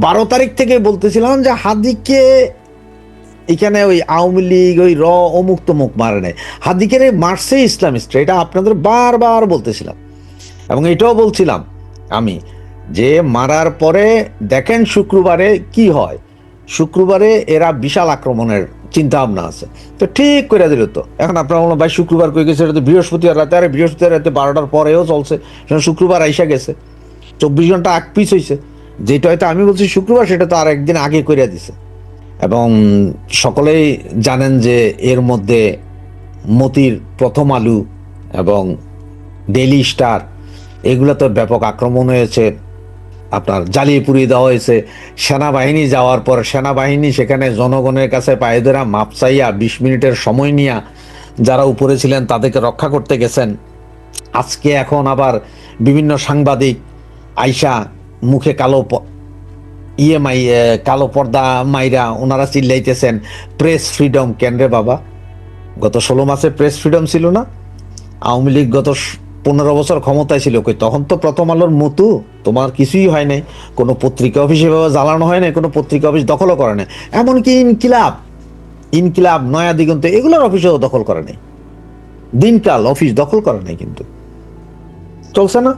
12 তারিখ থেকে বলতেছিলাম যে হাদিকে এখানে ওই আওয়ামী লীগ ওই অমুক তমুক মারে নাই, হাদিকে মারছে ইসলামিস্টরা, এটা আপনাদের বারবার বলতেছিলাম। এবং এটাও বলছিলাম আমি যে মারার পরে দেখেন শুক্রবারে কি হয়, শুক্রবারে এরা বিশাল আক্রমণের চিন্তা ভাবনা আছে। তো ঠিক করে দিল। তো এখন আপনার বলুন ভাই শুক্রবার কই গেছে, এটা তো বৃহস্পতিবার রাতে, আরে বৃহস্পতিবার রাতে 12টার পরেও চলছে, শুক্রবার আইসা গেছে, 24 ঘন্টা আগ পিছ হয়েছে। যেটা হয়তো আমি বলছি শুক্রবার, সেটা তো আর একদিন আগে করে দিছে। এবং সকলেই জানেন যে এর মধ্যে মতির প্রথম আলু এবং ডেইলি স্টার এগুলো তো ব্যাপক আক্রমণ হয়েছে, আপনার জ্বালিয়ে পুড়িয়ে দেওয়া হয়েছে। সেনাবাহিনী যাওয়ার পর সেনাবাহিনী সেখানে জনগণের কাছে পায়ে ধরা মাপ চাইয়া 20 মিনিটের সময় নিয়ে যারা উপরে ছিলেন তাদেরকে রক্ষা করতে গেছেন। আজকে এখন আবার বিভিন্ন সাংবাদিক আইসা মুখে কালো পর্দা মাইরা ওনারা চিল্লাইতেছেন প্রেস ফ্রিডম। কেন রে বাবা, গত 16 মাসে প্রেস ফ্রিডম ছিল না? আওয়ামী লীগ গত 15 বছর ক্ষমতায় ছিল, কই তখন তো প্রথম আলোর মতো তোমার কিছুই হয় নাই, কোনো পত্রিকা অফিস এভাবে জ্বালানো হয় নাই, কোনো পত্রিকা অফিস দখলও করে নাই। এমনকি ইনকিলাব নয়া দিগন্ত এগুলোর অফিসও দখল করে নাই, দিনকাল অফিস দখল করে নাই, কিন্তু চলছে না।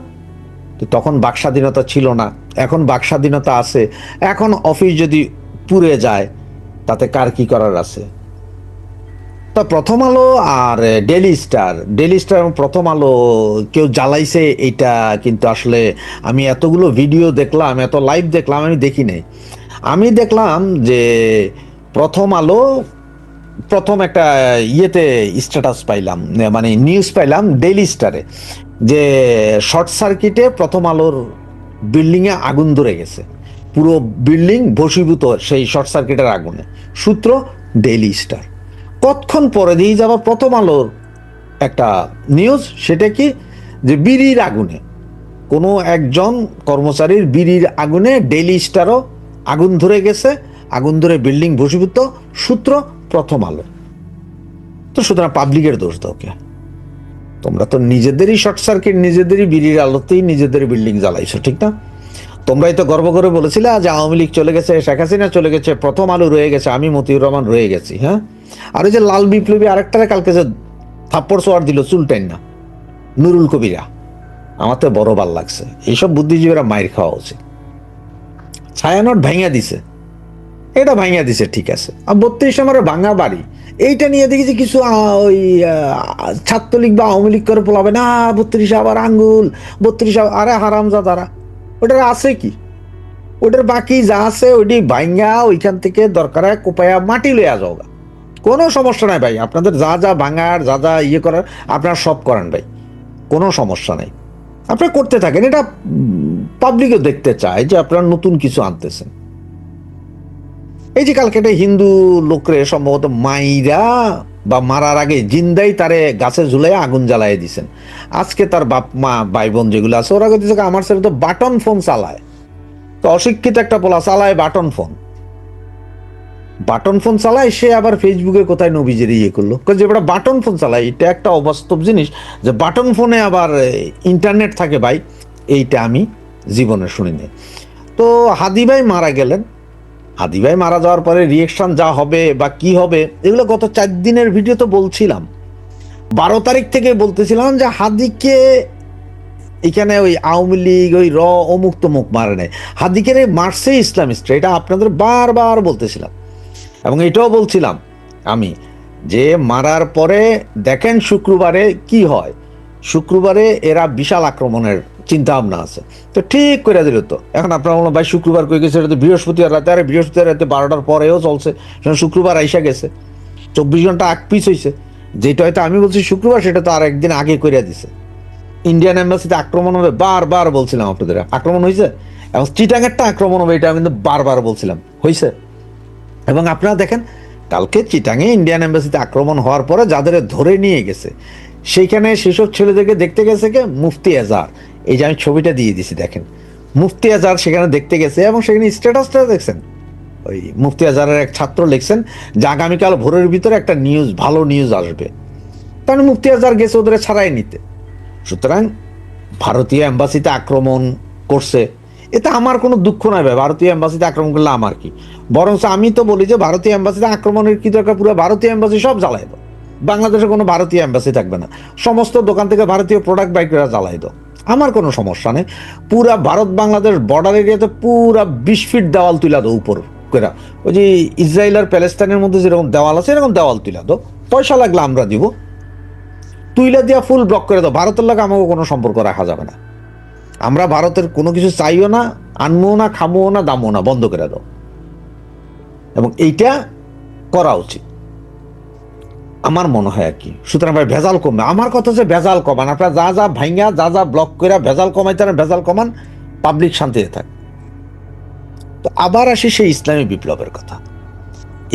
তখন বাক স্বাধীনতা ছিল না, এখন বাক স্বাধীনতা আছে। এখন অফিস যদি পুড়ে যায় তাতে কার কি করার আছে? তো প্রথম আলো আর ডেইলি স্টার এবং প্রথম আলো কেউ জ্বালাইছে এইটা কিন্তু আসলে আমি এতগুলো ভিডিও দেখলাম, এত লাইভ দেখলাম, আমি দেখি নাই। আমি দেখলাম যে প্রথম আলো প্রথম একটা ইয়েতে স্ট্যাটাস পাইলাম, মানে নিউজ পাইলাম ডেইলি স্টারে, যে শর্ট সার্কিটে প্রথম আলোর বিল্ডিংয়ে আগুন ধরে গেছে, পুরো বিল্ডিং ভস্মীভূত সেই শর্ট সার্কিটের আগুনে। সূত্র ডেইলি স্টার। কতক্ষণ পরে দিয়ে যাবা প্রথম আলোর একটা নিউজ, সেটা কি যে বিড়ির আগুনে কোনো একজন কর্মচারীর বিড়ির আগুনে ডেইলি স্টারও আগুন ধরে গেছে, আগুন ধরে বিল্ডিং ভস্মীভূত। সূত্র প্রথম আলো। তো সুতরাং পাবলিকের দোষ দাও কে? তোমরা তো নিজেদেরই শর্ট সার্কিট, নিজেদেরই বিড়ির আলোতেই নিজেদের বিল্ডিং জ্বালাইছো, ঠিক না? তোমরাই তো গর্ব করে বলেছিলে যে আওয়ামী লীগ চলে গেছে, শেখ হাসিনা চলে গেছে, প্রথম আলো রয়ে গেছে, আমি মতিউর রহমান রয়ে গেছি। হ্যাঁ, আর ওই যে লাল বিপ্লবী আরেকটারে কালকে যে থাপ্পড় সোয়ার দিল চুলটাইন না, নুরুল কবিরা, আমার তো বড় ভাল লাগছে। এইসব বুদ্ধিজীবীরা মাইর খাওয়া উচিত। ছায়ানট ভাঙিয়া দিছে, এটা ভাঙিয়া দিছে, ঠিক আছে। আর 32 নম্বরের ভাঙা বাড়ি, এইটা নিয়ে দেখেছি কিছু ওই ছাত্রলীগ বা আওয়ামী লীগ করে পোলাবে না, 32 আবার আঙ্গুল, 32 আরে হারামজাদারা, ওটার আছে কি? ওটার বাকি যা আছে ওইটি ভাঙ্গা ওইখান থেকে দরকার হয় কোপায়া মাটি লইয়া যাও, কোনো সমস্যা নাই ভাই। আপনাদের যা যা ভাঙার, যা যা ইয়ে করার আপনারা সব করেন ভাই, কোনো সমস্যা নাই, আপনারা করতে থাকেন। এটা পাবলিকও দেখতে চায় যে আপনারা নতুন কিছু আনতেছেন। এই যে কালকে একটা হিন্দু লোকরে সম্ভবত মাইরা বা মারার আগে জিন্দাই তারে গাছে ঝুলাই আগুন জ্বালাই দিছেন। আজকে তার বাপ মা ভাই বোন যেগুলো আছে ওরা কিন্তু আমার ছেলে তো বাটন ফোন চালায়, তো অশিক্ষিত একটা পোলা চালায় বাটন ফোন চালায়, সে আবার ফেসবুকে কোথায় নবীজের ইয়ে করলো, যে ওটা বাটন ফোন চালায়। এটা একটা অবাস্তব জিনিস যে বাটন ফোনে আবার ইন্টারনেট থাকে ভাই, এইটা আমি জীবনে শুনিনি। তো হাদি ভাই মারা গেলেন, হাদি ভাই মারা যাওয়ার পরে রিয়েকশন যা হবে বা কি হবে এগুলো গত 4 দিনের ভিডিও তো বলছিলাম। 12 তারিখ থেকে বলতেছিলাম যে হাদিকে এখানে ওই আওয়ামী লীগ ওই অমুক তমুক মারে নাই, হাদিকে মারছে ইসলামিস্টরা, এটা আপনাদের বারবার বলতেছিলাম। এবং এটাও বলছিলাম আমি যে মারার পরে দেখেন শুক্রবারে কি হয়, শুক্রবারে এরা বিশাল আক্রমণের চিন্তা ভাবনা আছে। তো ঠিক করে দিল। তো এখন আপনার বলুন ভাই শুক্রবার কই গেছে, এটা তো বৃহস্পতিবার রাতে, আরে বৃহস্পতিবার রাতে 12টার পরেও চলছে, শুক্রবার আইসা গেছে, 24 ঘন্টা আগ পিছ হয়েছে। যেটা হয়তো আমি বলছি শুক্রবার, সেটা তো আর একদিন আগে করে দিছে। ইন্ডিয়ান এম্বাসিতে আক্রমণ হবে, বারবার বলছিলাম আপনাদের, আক্রমণ হয়েছে। এবং চিটাঙেরটা আক্রমণ হবে, এটা আমি কিন্তু বারবার বলছিলাম, হয়েছে। এবং আপনারা দেখেন কালকে চিটাঙে ইন্ডিয়ান এম্বাসিতে আক্রমণ হওয়ার পরে যাদের ধরে নিয়ে গেছে, সেইখানে সেসব ছেলেদেরকে দেখতে গেছে কে? মুফতি আজহার। এই যে আমি ছবিটা দিয়ে দিছি, দেখেন মুফতি আজহার সেখানে দেখতে গেছে। এবং সেখানে স্ট্যাটাসটা দেখছেন, ওই মুফতি আজহারের এক ছাত্র লিখছেন যে আগামীকাল ভোরের ভিতরে একটা নিউজ, ভালো নিউজ আসবে। কারণ মুফতি আজহার গেছে ওদের ছাড়াই নিতে। সুতরাং ভারতীয় এম্বাসিতে আক্রমণ করছে, এতে আমার কোনো দুঃখ নাই ভাই, ভারতীয় এম্বাসিতে আক্রমণ করলে আমার কি। বরঞ্চ আমি তো বলি যে ভারতীয় এম্বাসিতে আক্রমণের কি দরকার, পুরো ভারতীয় এম্বাসি সব জ্বালাই দাও, বাংলাদেশে কোনো ভারতীয় এম্বাসি থাকবে না, সমস্ত দোকান থেকে ভারতীয় প্রোডাক্ট বাই করে জ্বালাই দাও, আমার কোনো সমস্যা নেই। পুরা ভারত বাংলাদেশ বর্ডার এরিয়াতে পুরা 20 ফিট দেওয়াল তুলে দাও উপর করে, ওই যে ইসরায়েল আর প্যালেস্তাইনের মধ্যে যেরকম দেওয়াল আছে এরকম দেওয়াল তুলে দাও, পয়সা লাগলে আমরা দিব, তুইলা দিয়া ফুল ব্লক করে দাও, ভারতের লাগে আমাকে কোনো সম্পর্ক রাখা যাবে না, আমরা ভারতের কোনো কিছু চাইও না, আনবো না, খাবো না, দামও না, বন্ধ করে দাও। এবং এইটা করা উচিত আমার মনে হয় আর কি। সুতরাং ভাই ভেজাল কমবে, আমার কথা হচ্ছে ভেজাল কমান, আপনারা যা যা ভাইঙ্গা যা যা ব্লক করে ভেজাল কমাইতে ভেজাল কমান, পাবলিক শান্তিতে থাক। তো আবার আসি সেই ইসলামী বিপ্লবের কথা।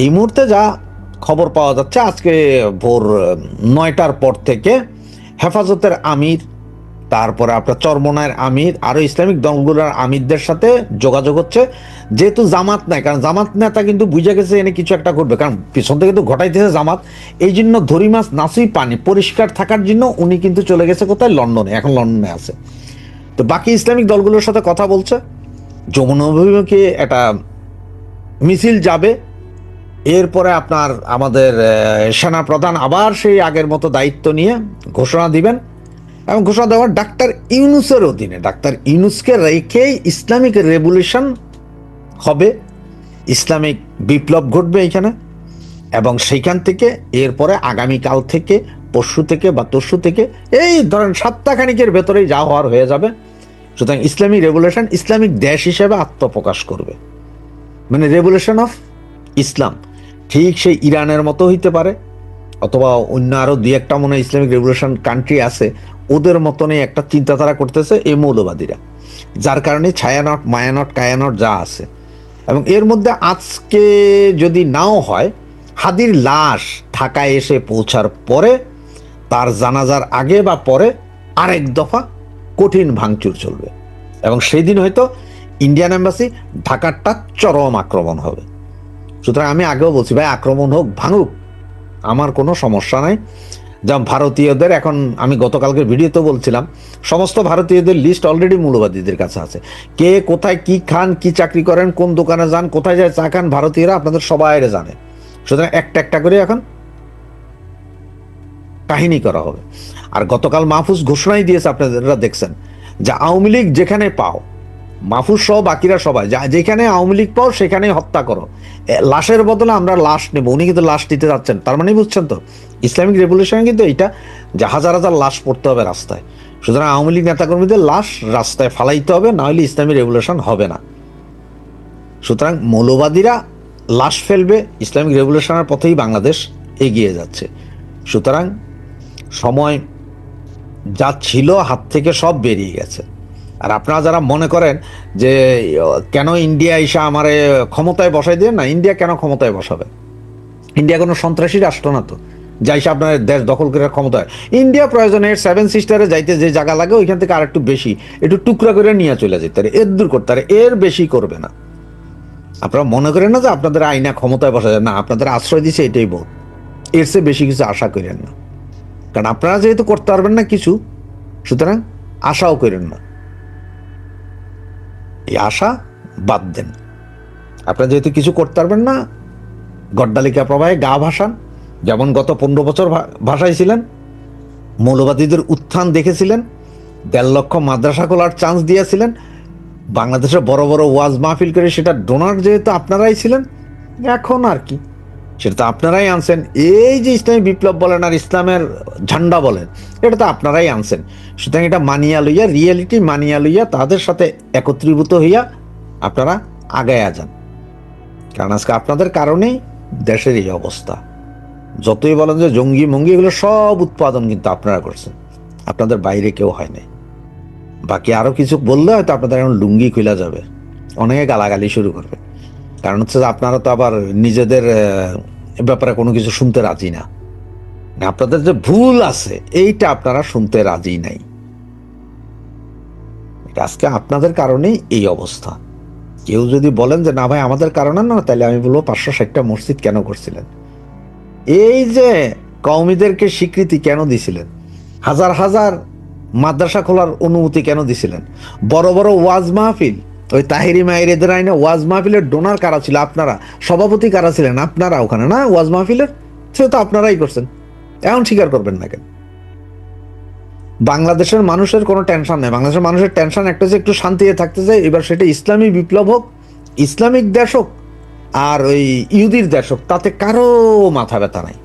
এই মুহূর্তে যা খবর পাওয়া যাচ্ছে, আজকে ভোর 9টার পর থেকে হেফাজতের আমির, তারপরে আপনার চরমনায়ের আমির, আরো ইসলামিক দলগুলোর আমিরদের সাথে যোগাযোগ হচ্ছে, যেহেতু জামাত নাই, কারণ জামাত নেতা কিন্তু বুঝে গেছে এনে কিছু একটা করবে, কারণ পিছন থেকে তো ঘটাইতেছে জামাত, এই জন্য ধরি মাছ নাসুই পানি পরিষ্কার থাকার জন্য উনি কিন্তু চলে গেছে কোথায়, লন্ডনে, এখন লন্ডনে আছে। তো বাকি ইসলামিক দলগুলোর সাথে কথা বলছে, যমুনা অভিমুখে একটা মিছিল যাবে, এরপরে আপনার আমাদের সেনা প্রধান আবার সেই আগের মতো দায়িত্ব নিয়ে ঘোষণা দিবেন, এবং ঘোষণা দেওয়ার ডাক্তার ইউনুসের অধীনে, ডাক্তার ইউনুসকে রেখেই ইসলামিক রেভলিউশন হবে, ইসলামিক বিপ্লব ঘটবে এখানে। এবং সেইখান থেকে এরপরে আগামীকাল থেকে, পরশু থেকে বা তরশু থেকে, এই ধরেন সপ্তাহখানিকের ভেতরেই যা হওয়ার হয়ে যাবে। সুতরাং ইসলামিক রেভলিউশন ইসলামিক দেশ হিসেবে আত্মপ্রকাশ করবে, মানে রেভলিউশন অফ ইসলাম। ঠিক সেই ইরানের মতো হইতে পারে, অথবা অন্য আরো দুই একটা মনে ইসলামিক রেভলিউশন কান্ট্রি আছে, ওদের মতনই একটা চিন্তাধারা করতেছে এই মৌলবাদীরা, যার কারণে ছায়ানট মায়ানট কায়ানট যা আছে। এবং এর মধ্যে আজকে যদি নাও হয়, হাদির লাশ ঢাকায় এসে পৌঁছার পরে, তার জানাজার আগে বা পরে আরেক দফা কঠিন ভাঙচুর চলবে, এবং সেই দিন হয়তো ইন্ডিয়ান এম্বাসি ঢাকারটা চরম আক্রমণ হবে। সুতরাং আমি আগেও বলছি ভাই, আক্রমণ হোক, ভাঙুক, আমার কোনো সমস্যা নাই। যেমন ভারতীয়দের, এখন আমি গতকালকের ভিডিওতে বলছিলাম, সমস্ত ভারতীয়দের লিস্ট অলরেডি মৌলবাদীদের কাছে আছে, কে কোথায় কি খান, কি চাকরি করেন, কোন দোকানে যান, কোথায় যায় চা খান, ভারতীয়রা আপনাদের সবাই জানে। সুতরাং একটা একটা করে এখন কাহিনী করা হবে। আর গতকাল মাহফুজ ঘোষণাই দিয়েছে, আপনারা দেখছেন, যে আওয়ামী লীগ যেখানে পাও, মাহফুজ সহ বাকিরা সবাই যেখানে আওয়ামী লীগ পাও সেখানেই হত্যা করো, লাশের বদলে আমরা লাশ নেব। উনি কিন্তু লাশ নিতে যাচ্ছেন, তার মানে বুঝছেন তো ইসলামিক রেভলিউশনে কিন্তু এইটা যে হাজার হাজার লাশ পড়তে হবে রাস্তায়। সুতরাং আওয়ামী লীগ নেতাকর্মীদের লাশ রাস্তায় ফালাইতে হবে, না হলে ইসলামিক রেভলিউশন হবে না। সুতরাং মৌলবাদীরা লাশ ফেলবে, ইসলামিক রেভলিউশনের পথেই বাংলাদেশ এগিয়ে যাচ্ছে। সুতরাং সময় যা ছিল হাত থেকে সব বেরিয়ে গেছে। আর আপনারা যারা মনে করেন যে কেন ইন্ডিয়া এসে আমারে ক্ষমতায় বসাই দিয়ে, না, ইন্ডিয়া কেন ক্ষমতায় বসাবে? ইন্ডিয়া কোনো সন্ত্রাসী রাষ্ট্র না তো, যাইসে আপনার দেশ দখল করে ক্ষমতায়। ইন্ডিয়া প্রয়োজনে 7 সিস্টারে যাইতে যে জায়গা লাগে ওইখান থেকে আর একটু বেশি, একটু টুকরা করে নিয়ে চলে যেতে পারে, এর দূর করতে পারে, এর বেশি করবে না। আপনারা মনে করেন না যে আপনাদের আইনা ক্ষমতায় বসা যায় না, আপনাদের আশ্রয় দিচ্ছে এটাই বহু, এর চেয়ে বেশি কিছু আশা করেন না। কারণ আপনারা যেহেতু করতে পারবেন না কিছু, সুতরাং আশাও করেন না, এই আশা বাদ দেন। আপনারা যেহেতু কিছু করতে পারবেন না, গড্ডালিকা প্রবাহে গা ভাসান, যেমন গত 15 বছর ভাসাইছিলেন, মৌলবাদীদের উত্থান দেখেছিলেন, 1.5 লক্ষ মাদ্রাসা খোলার চান্স দিয়েছিলেন, বাংলাদেশের বড় বড় ওয়াজ মাহফিল করে সেটা ডোনার যেহেতু আপনারাই ছিলেন, এখন আর কি সেটা তো আপনারাই আনছেন। এই যে ইসলামী বিপ্লব বলেন আর ইসলামের ঝান্ডা বলেন, এটা তো আপনারাই আনছেন। সুতরাং এটা মানিয়া লইয়া, রিয়েলিটি মানিয়া লইয়া, তাদের সাথে একত্রীভূত হইয়া আপনারা আগায়া যান। কারণ আজকে আপনাদের কারণেই দেশের এই অবস্থা। যতই বলেন যে জঙ্গি মঙ্গি, এগুলো সব উৎপাদন কিন্তু আপনারা করছেন, আপনাদের বাইরে কেউ হয় নাই। বাকি আরো কিছু বললে হয়তো আপনাদের এখন লুঙ্গি খুলে যাবে, অনেকে গালাগালি শুরু করবে। কারণ হচ্ছে যে আপনারা তো আবার নিজেদের ব্যাপারে কোনো কিছু শুনতে রাজি না, আপনাদের যে ভুল আছে এইটা আপনারা শুনতে রাজি নাই। আজকে আপনাদের কারণেই এই অবস্থা। কেউ যদি বলেন যে না ভাই আমাদের কারণে না, তাহলে আমি বলবো 560টা মসজিদ কেন করছিলেন? এই যে কওমিদেরকে স্বীকৃতি কেন দিছিলেন? হাজার হাজার মাদ্রাসা খোলার অনুমতি কেন দিছিলেন? বড় বড় ওয়াজ মাহফিল ওই তাহিরি মাহিরেদের আইনে ওয়াজ মাহফিলের ডোনার কারা ছিল? আপনারা। সভাপতি কারা ছিলেন? আপনারা ওখানে, না? ওয়াজ মাহফিলের সে তো আপনারাই করছেন। এখন স্বীকার করবেন না কেন? বাংলাদেশের মানুষের কোনো টেনশন নেই। বাংলাদেশের মানুষের টেনশন একটা, যে একটু শান্তিতে থাকতে চাই। এবার সেটা ইসলামী বিপ্লব হোক, ইসলামিক দেশ হোক, আর ওই ইহুদির দেশ হোক, তাতে কারো মাথা ব্যথা নাই।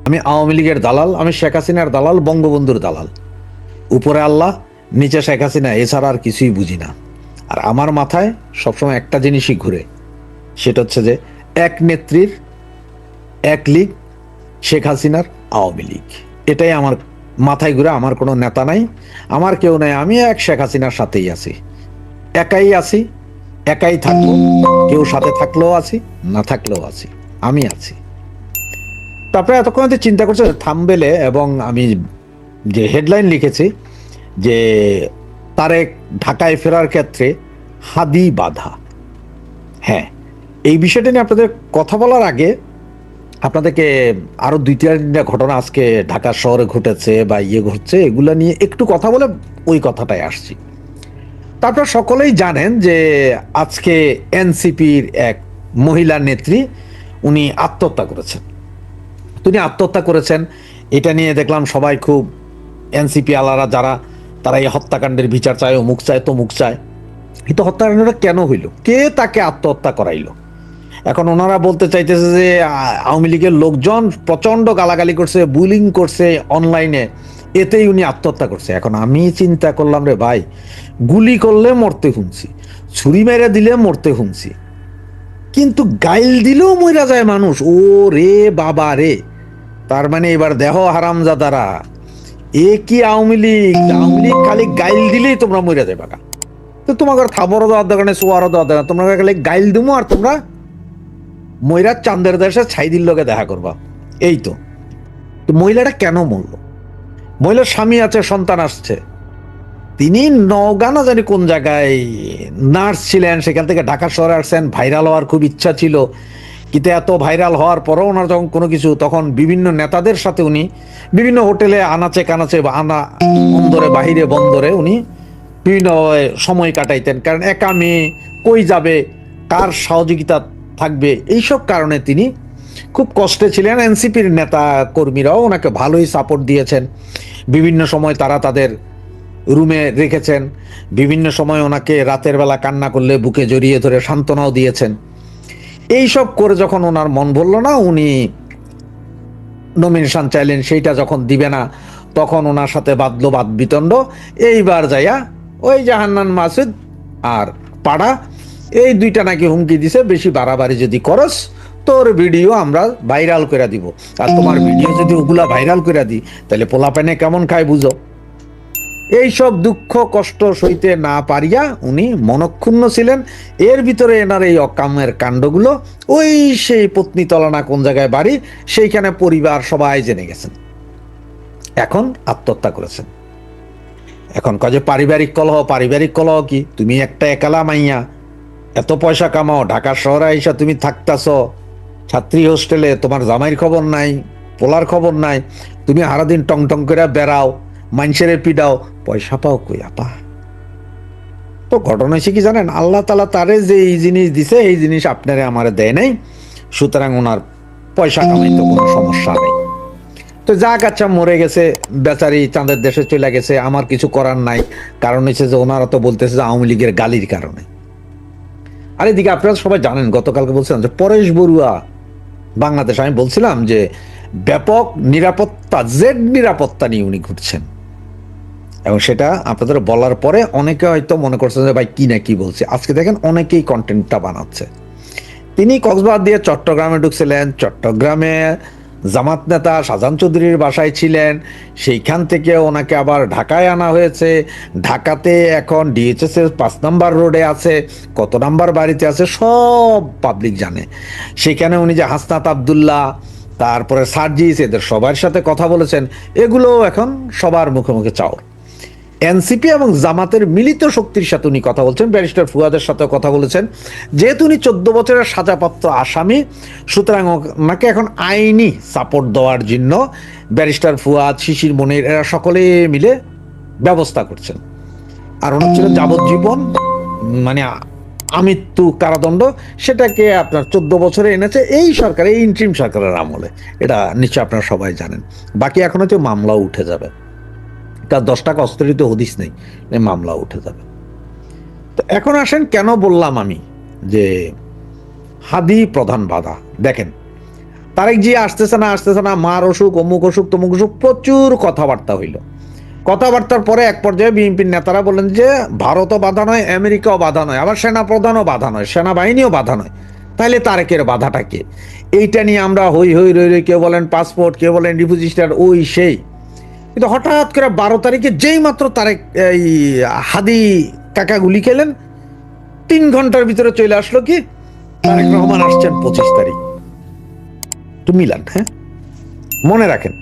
আমি আওয়ামী লীগের দালাল, আমি শেখ হাসিনার দালাল, বঙ্গবন্ধুর দালাল। উপরে আল্লাহ, নিচে শেখ হাসিনা, এছাড়া আর কিছুই বুঝি না। আর আমার মাথায় সবসময় একটা জিনিসই ঘুরে, সেটা হচ্ছে যে এক নেত্রীর এক লীগ, শেখ হাসিনার আওয়ামী লীগ। এটাই আমার মাথায় ঘুরে। আমার কোনো নেতা নাই, আমার কেউ নাই, আমি এক শেখ হাসিনার সাথেই আছি, একাই আছি, একাই থাকবো। কেউ সাথে থাকলেও আছি, না থাকলেও আছি, আমি আছি। তারপরে এতক্ষণ চিন্তা করছে থাম্বনেলে, এবং আমি যে হেডলাইন লিখেছি যে তারেক ঢাকায় ফেরার ক্ষেত্রে হাদি বাধা। হ্যাঁ, এই বিষয়টা নিয়ে আপনাদের কথা বলার আগে আপনাদেরকে আরো 2-3টা ঘটনা আজকে ঢাকা শহরে ঘটেছে বা ঘটছে, এগুলা নিয়ে একটু কথা বলে ওই কথাটাই আসছি। তারপর সকলেই জানেন যে আজকে এনসিপির এক মহিলা নেত্রী উনি আত্মহত্যা করেছেন। তিনি আত্মহত্যা করেছেন, এটা নিয়ে দেখলাম সবাই খুব, এনসিপি আলারা যারা, তারা এই হত্যাকাণ্ডের বিচার চায়, অমুক চায়, তমুক চায়। কিন্তু হত্যাকাণ্ডটা কেন হইল? কে তাকে আত্মহত্যা করাইলো? এখন ওনারা বলতে চাইতেছে যে আওয়ামী লীগের লোকজন প্রচন্ড গালাগালি করছে, বুলিং করছে অনলাইনে, এতেই উনি আত্মহত্যা করছে। এখন আমি চিন্তা করলাম, রে ভাই, গুলি করলে মরতে শুনছি, ছুরি মেরে দিলে মরতে শুনছি, কিন্তু গাইল দিলেও মইরা যায় মানুষ। ও রে বাবা রে! তার মানে এবার দেহ হারামজাদারা, এ কি আওয়ামী লীগ? আওয়ামী লীগ খালি গাইল দিলেই তোমরা মইরা যাবে। তো তোমাকে খাবারও দেওয়ার দরকার নেই, সোয়ারও দেওয়ার দরকার, তোমরা খালি গাইল দিমো আর তোমরা মহিলা চান্দের দেশে ছাইদির লোকে দেখা করবা। এই তো। মহিলাটা কেন মরল? মহিলার স্বামী আছে, সন্তান আসছে। তিনি নওগাঁ না জানি কোন জায়গায় নার্স ছিলেন, সেখান থেকে ঢাকা শহরে আসছেন। ভাইরাল হওয়ার খুব ইচ্ছা ছিল, কিন্তু এত ভাইরাল হওয়ার পরও ওনার যখন কোনো কিছু, তখন বিভিন্ন নেতাদের সাথে উনি বিভিন্ন হোটেলে আনাচে কানাচে বা আনা বন্দরে, বাহিরে বন্দরে উনি বিভিন্ন সময় কাটাইতেন। কারণ একা মেয়ে, কই যাবে, কার সহযোগিতা থাকবে, এইসব কারণে তিনি খুব কষ্টে ছিলেন। এনসিপির নেতা কর্মীরাও ওনাকে ভালোই সাপোর্ট দিয়েছেন। বিভিন্ন সময় তারা তাদের রুমে রেখেছেন, বিভিন্ন সময় ওনাকে রাতের বেলা কান্না করলে বুকে জড়িয়ে ধরে সান্ত্বনাও দিয়েছেন। এইসব করে যখন ওনার মন ভরল না, উনি নমিনেশন চাইলেন, সেইটা যখন দিবে না, তখন ওনার সাথে বাদলো বাদ বিতণ্ড। এইবার যাইয়া ওই জাহান্নান মাসুদ আর পাড়া, এই দুইটা নাকি হুমকি দিছে, বেশি বাড়াবাড়ি যদি করস তোর ভিডিও আমরা ভাইরাল করে দিব। আর তোমার ভিডিও যদি ওগুলা ভাইরাল করে দিই, তাহলে পোলাপানে কেমন খায় বুঝো। এইসব দুঃখ কষ্ট সইতে না পারিয়া উনি মনক্ষুণ্ণ ছিলেন। এর ভিতরে এনার এই অকামের কাণ্ডগুলো, ওই সেই পত্নী তলানা কোন জায়গায় বাড়ি, সেইখানে পরিবার সবাই জেনে গেছেন। এখন আত্মহত্যা করেছেন। এখন কাজে পারিবারিক কলহ। পারিবারিক কলহ কি? তুমি একটা একালা মাইয়া, এত পয়সা কামাও, ঢাকা শহরে আইসা তুমি থাকতাছ ছাত্রী হোস্টেলে, তোমার জামাইয়ের খবর নাই, পোলার খবর নাই, তুমি সারাদিন টং টং করে বেড়াও, মানুষের পিডাও, পয়সা পাও কই আপা? তো ঘটনা হয়েছে কি জানেন? আল্লাহ তালা তারে যে এই জিনিস দিছে, এই জিনিস আপনারে আমারে দেয় নাই, সুতরাং ওনার পয়সা কামাইতে কোনো সমস্যা নেই। তো যাক, আচ্ছা, মরে গেছে বেচারি, চাঁদের দেশে চলে গেছে, আমার কিছু করার নাই। কারণ হচ্ছে যে ওনারা তো বলতেছে যে আওয়ামী লীগের গালির কারণে। আর এদিকে আপনারা সবাই জানেন, গতকালকে বলছিলাম যে পরেশ বড়ুয়া বাংলাদেশ, আমি বলছিলাম যে ব্যাপক নিরাপত্তা, জেড নিরাপত্তা নিয়ে উনি ঘুরছেন। এবং সেটা আপনাদের বলার পরে অনেকে হয়তো মনে করছেন যে ভাই কি না কি বলছে। আজকে দেখেন অনেকেই কন্টেন্টটা বানাচ্ছে। তিনি কক্সবাজার দিয়ে চট্টগ্রামে ঢুকছিলেন, চট্টগ্রামে জামাত নেতা শাহজাহান চৌধুরীর বাসায় ছিলেন, সেইখান থেকে ওনাকে আবার ঢাকায় আনা হয়েছে। ঢাকাতে এখন ডিএইচএস এর 5 নম্বর রোডে আছে, কত নাম্বার বাড়িতে আছে সব পাবলিক জানে। সেখানে উনি যে হাসনাত আবদুল্লাহ, তারপরে সার্জিস, এদের সবার সাথে কথা বলেছেন, এগুলো এখন সবার মুখে মুখে চাও। এনসিপি এবং জামাতের মিলিত শক্তির সাথে উনি কথা বলছেন, ব্যারিস্টার ফুয়াদের সাথে কথা বলেছেন। যেহেতু উনি 14 বছরের সাজাপ্রাপ্ত আসামি, সুতরাং ওনাকে এখন আইনি সাপোর্ট দেওয়ার জন্য ব্যারিস্টার ফুয়াদ, শিশির মনির এরা সকলে মিলে ব্যবস্থা করছেন। আর ওনার ছিল যাবজ্জীবন মানে আমৃত্যু কারাদণ্ড, সেটাকে আপনার 14 বছরে এনেছে এই সরকার, এই ইন্ট্রিম সরকারের আমলে। এটা নিশ্চয় আপনারা সবাই জানেন। বাকি এখন হয়তো মামলাও উঠে যাবে, তার 10 টাকা অস্তরিত হদিস নেই, মামলা উঠে যাবে। তো এখন আসেন, কেন বললাম আমি যে হাদি প্রধান বাধা। দেখেন, তারেক জি আসতেছে না, মার অসুখ, অমুক অসুখ, তমুক অসুখ, প্রচুর কথাবার্তা হইল। কথাবার্তার পরে এক পর্যায়ে বিএনপির নেতারা বললেন যে ভারতও বাধা নয়, আমেরিকাও বাধা নয়, আবার সেনা প্রধানও বাধা নয়, সেনাবাহিনীও বাধা নয়, তাহলে তারেকের বাধাটা কি? এইটা নিয়ে আমরা হই হই রই রই, কেউ বলেন পাসপোর্ট, কেউ বলেন রিফিউজি স্ট্যাটাস, ওই সেই। কিন্তু হঠাৎ করে 12 তারিখে যেই মাত্র তারেক এই হাদি কাকা গুলি খেলেন, 3 ঘন্টার ভিতরে চলে আসলো কি তারেক রহমান আসছেন 25 তারিখ। একটু মিলান, হ্যাঁ মনে রাখেন,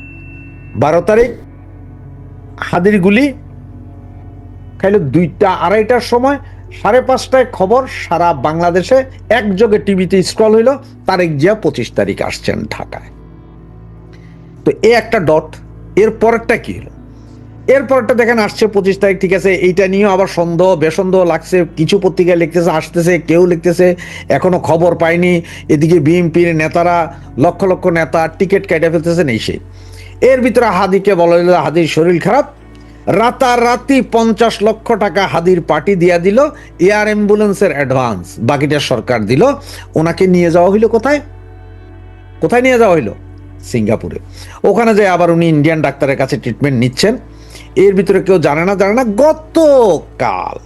12 তারিখ হাদির গুলি খাইল 2টা 2:30টার সময়, 5:30টায় খবর সারা বাংলাদেশে একযোগে টিভিতে স্ক্রল হইল, তারেক জিয়া 25 তারিখ আসছেন ঢাকায়। তো এ একটা ডট। এর পরেরটা কি হলো? এর পরেরটা দেখেন, আসছে 25 তারিখ, ঠিক আছে, এইটা নিয়েও আবার সন্দেহ বেসন্দেহ লাগছে, কিছু পত্রিকায় লিখতেছে আসতেছে, কেউ লিখতেছে এখনো খবর পাইনি, এদিকে বিএনপির নেতারা লক্ষ লক্ষ নেতা টিকিট কেটে ফেলতেছেন এই সেই। এর ভিতরে হাদিকে বলা হলো হাদির শরীর খারাপ, রাতারাতি 50 লক্ষ টাকা হাদির পার্টি দিয়া দিল, এয়ার অ্যাম্বুলেন্সের অ্যাডভান্স, বাকিটা সরকার দিল। ওনাকে নিয়ে যাওয়া হইলো কোথায়? কোথায় নিয়ে যাওয়া হইলো? সিঙ্গাপুরে। ওখানে যায় আবার উনি ইন্ডিয়ান ডাক্তারের কাছে ট্রিটমেন্ট নিচ্ছেন। এর ভিতরে কেউ জানে না গতকাল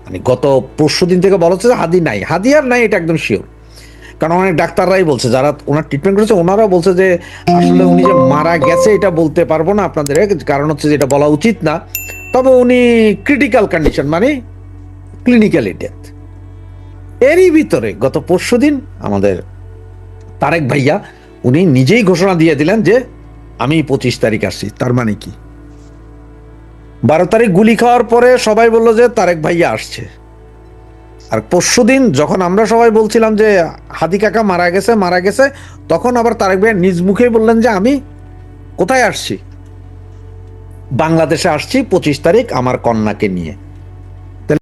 মানে গত পরশুদিন থেকে বলা হচ্ছে যে হাদি নাই, হাদি আর নাই, এটা একদম শিওর। কারণ অনেক ডাক্তাররাই বলছে, যারা ওনার ট্রিটমেন্ট করেছে ওনারাও বলছে যে আসলে উনি যে মারা গেছে এটা বলতে পারবো না আপনাদের, কারণ হচ্ছে যে এটা বলা উচিত না, তবে উনি ক্রিটিক্যাল কন্ডিশন মানে ক্লিনিক্যালি ডেথ। এরই ভিতরে গত পরশুদিন আমাদের তারেক ভাইয়া উনি নিজেই ঘোষণা দিয়ে দিলেন যে আমি 25 তারিখ আসছি। তার মানে কি? 12 তারিখ গুলি খাওয়ার পরে সবাই বলল যে তারেক ভাইয়া আসছে, আর পরশুদিন যখন আমরা সবাই বলছিলাম যে হাদি কাকা মারা গেছে, তখন আবার তারেক ভাইয়া নিজ মুখেই বললেন যে আমি কোথায় আসছি? বাংলাদেশে আসছি 25 তারিখ আমার কন্যাকে নিয়ে।